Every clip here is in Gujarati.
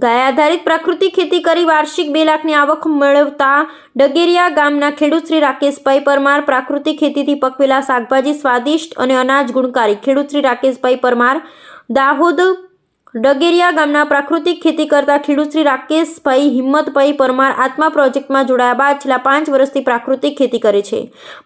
ગાય આધારિત પ્રાકૃતિક ખેતી કરી વાર્ષિક 2 લાખની આવક મેળવતા ડગેરિયા ગામના ખેડૂત શ્રી રાકેશભાઈ પરમાર પ્રાકૃતિક ખેતીથી પકવેલા શાકભાજી સ્વાદિષ્ટ અને અનાજ ગુણકારી ખેડૂત શ્રી રાકેશભાઈ પરમાર દાહોદ ડગેરિયા ગામના પ્રાકૃતિક ખેતી કરતા ખેડૂત શ્રી રાકેશભાઈ હિંમતભાઈ પરમાર આત્મા પ્રોજેક્ટમાં જોડાયા બાદ છેલ્લા 5 વર્ષથી પ્રાકૃતિક ખેતી કરે છે।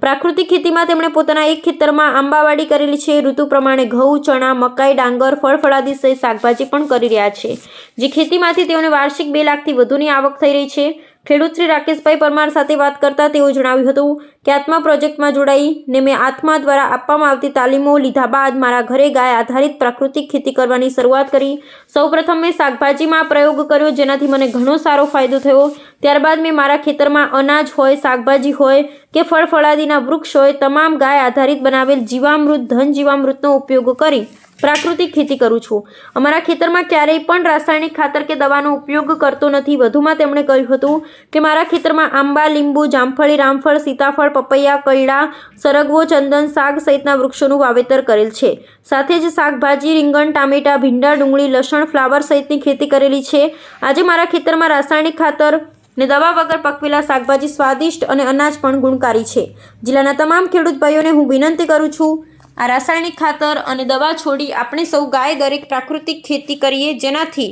પ્રાકૃતિક ખેતીમાં તેમણે પોતાના એક ખેતરમાં આંબાવાડી કરેલી છે। ઋતુ પ્રમાણે ઘઉં, ચણા, મકાઈ, ડાંગર, ફળફળાદી સહિત શાકભાજી પણ કરી રહ્યા છે, જે ખેતીમાંથી તેઓને વાર્ષિક 2 લાખથી વધુની આવક થઈ રહી છે। ખેડૂત શ્રી રાકેશભાઈ પરમાર સાથે વાત કરતા તેઓ જણાવ્યું હતું કે આત્મા પ્રોજેક્ટમાં જોડાઈને મેં આત્મા દ્વારા આપવામાં આવતી તાલીમો લીધા બાદ મારા ઘરે ગાય આધારિત પ્રાકૃતિક ખેતી કરવાની શરૂઆત કરી। સૌપ્રથમ મેં શાકભાજીમાં પ્રયોગ કર્યો, જેનાથી મને ઘણો સારો ફાયદો થયો। ત્યારબાદ મેં મારા ખેતરમાં અનાજ હોય, શાકભાજી હોય કે ફળફળાદીના વૃક્ષ હોય, તમામ ગાય આધારિત બનાવેલ જીવામૃત, ધન જીવામૃતનો ઉપયોગ કરી પ્રાકૃતિક ખેતી કરું છું। અમારા ખેતરમાં ક્યારેય પણ રાસાયણિક ખાતર કે દવાનો ઉપયોગ કરતો નથી। વધુમાં તેમણે કહ્યું હતું કે મારા ખેતરમાં આંબા, લીંબુ, જામફળી, રામફળ, સીતાફળ, પપૈયા, કૈડા, સરગવો, ચંદન, શાક સહિતના વૃક્ષોનું વાવેતર કરેલ છે। સાથે જ શાકભાજી, રીંગણ, ટામેટા, ભીંડા, ડુંગળી, લસણ, ફ્લાવર સહિતની ખેતી કરેલી છે। આજે મારા ખેતરમાં રાસાયણિક ખાતર ને દવા વગર પકવેલા શાકભાજી સ્વાદિષ્ટ અને અનાજ પણ ગુણકારી છે। જિલ્લાના તમામ ખેડૂત ભાઈઓને હું વિનંતી કરું છું, આ રાસાયણિક ખાતર અને દવા છોડી આપણે સૌ ગાય દરેક પ્રાકૃતિક ખેતી કરીએ, જેનાથી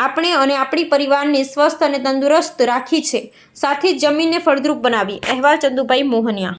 આપણે અને આપણી પરિવારને સ્વસ્થ અને તંદુરસ્ત રાખી છે, સાથે જ જમીનને ફળદ્રુપ બનાવી। અહેવાલ ચંદુભાઈ મોહનિયા।